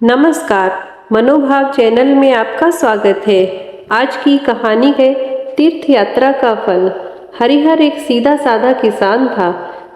नमस्कार, मनोभाव चैनल में आपका स्वागत है। आज की कहानी है तीर्थ यात्रा का फल। हरिहर एक सीधा साधा किसान था।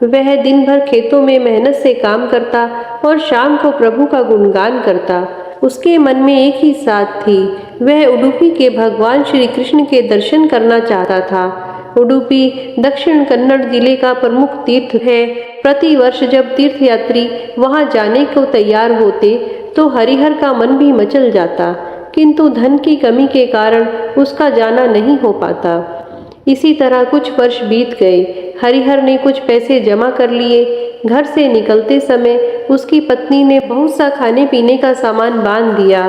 वह दिन भर खेतों में मेहनत से काम करता और शाम को प्रभु का गुणगान करता। उसके मन में एक ही साध थी, वह उडुपी के भगवान श्री कृष्ण के दर्शन करना चाहता था। उडुपी दक्षिण कन्नड़ जिले का प्रमुख तीर्थ है। प्रति वर्ष जब तीर्थयात्री वहां जाने को तैयार होते तो हरिहर का मन भी मचल जाता, किंतु धन की कमी के कारण उसका जाना नहीं हो पाता। इसी तरह कुछ वर्ष बीत गए। हरिहर ने कुछ पैसे जमा कर लिए। घर से निकलते समय उसकी पत्नी ने बहुत सा खाने पीने का सामान बांध दिया।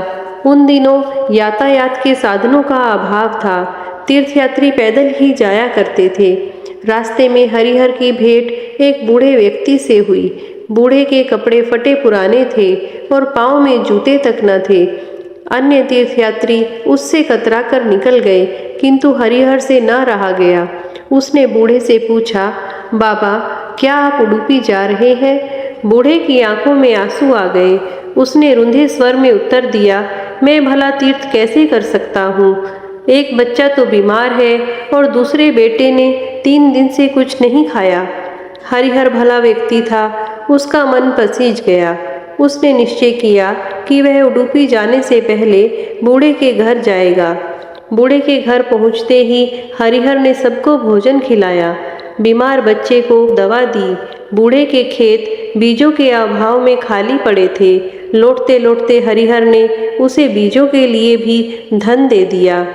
उन दिनों यातायात के साधनों का अभाव था। तीर्थयात्री पैदल ही जाया करते थे। रास्ते में हरिहर की भेंट एक बूढ़े व्यक्ति से हुई। बूढ़े के कपड़े फटे पुराने थे और पांव में जूते तक न थे। अन्य तीर्थयात्री उससे कतरा कर निकल गए, किंतु हरिहर से न रहा गया। उसने बूढ़े से पूछा, बाबा, क्या आप उडुपी जा रहे हैं? बूढ़े की आंखों में आंसू आ गए। उसने रुंधे स्वर में उत्तर दिया, मैं भला तीर्थ कैसे कर सकता हूँ? एक बच्चा तो बीमार है और दूसरे बेटे ने 3 दिन से कुछ नहीं खाया। हरिहर भला व्यक्ति था, उसका मन पसीज गया। उसने निश्चय किया कि वह उडुपी जाने से पहले बूढ़े के घर जाएगा। बूढ़े के घर पहुंचते ही हरिहर ने सबको भोजन खिलाया, बीमार बच्चे को दवा दी। बूढ़े के खेत बीजों के अभाव में खाली पड़े थे। लौटते लौटते हरिहर ने उसे बीजों के लिए भी धन दे दिया।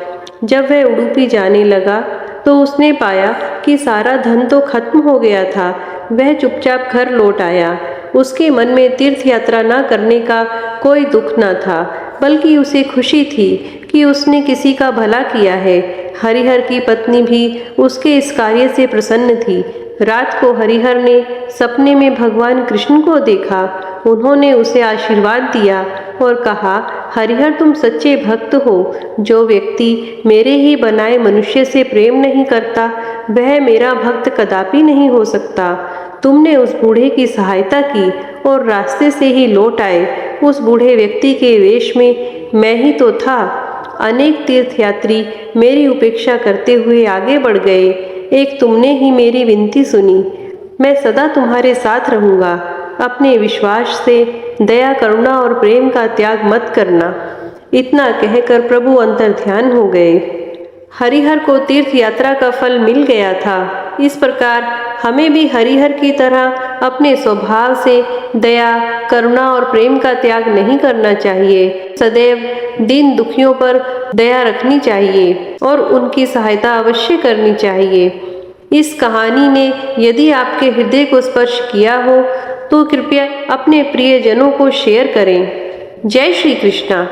जब वह उडुपी जाने लगा तो उसने पाया कि सारा धन तो खत्म हो गया था। वह चुपचाप घर लौट आया। उसके मन में तीर्थ यात्रा न करने का कोई दुख न था, बल्कि उसे खुशी थी कि उसने किसी का भला किया है। हरिहर की पत्नी भी उसके इस कार्य से प्रसन्न थी। रात को हरिहर ने सपने में भगवान कृष्ण को देखा। उन्होंने उसे आशीर्वाद दिया और कहा, हरिहर, तुम सच्चे भक्त हो। जो व्यक्ति मेरे ही बनाए मनुष्य से प्रेम नहीं करता, वह मेरा भक्त कदापि नहीं हो सकता। तुमने उस बूढ़े की सहायता की और रास्ते से ही लौट आए। उस बूढ़े व्यक्ति के वेश में मैं ही तो था। अनेक तीर्थयात्री मेरी उपेक्षा करते हुए आगे बढ़ गए, एक तुमने ही मेरी विनती सुनी। मैं सदा तुम्हारे साथ रहूंगा। अपने विश्वास से दया, करुणा और प्रेम का त्याग मत करना। इतना कहकर प्रभु अंतर्ध्यान हो गए। हरिहर को तीर्थ यात्रा का फल मिल गया था। इस प्रकार हमें भी हरिहर की तरह अपने स्वभाव से दया, करुणा और प्रेम का त्याग नहीं करना चाहिए। सदैव दीन दुखियों पर दया रखनी चाहिए और उनकी सहायता अवश्य करनी चाहिए। इस कहानी ने यदि आपके हृदय को स्पर्श किया हो तो कृपया अपने प्रियजनों को शेयर करें। जय श्री कृष्णा।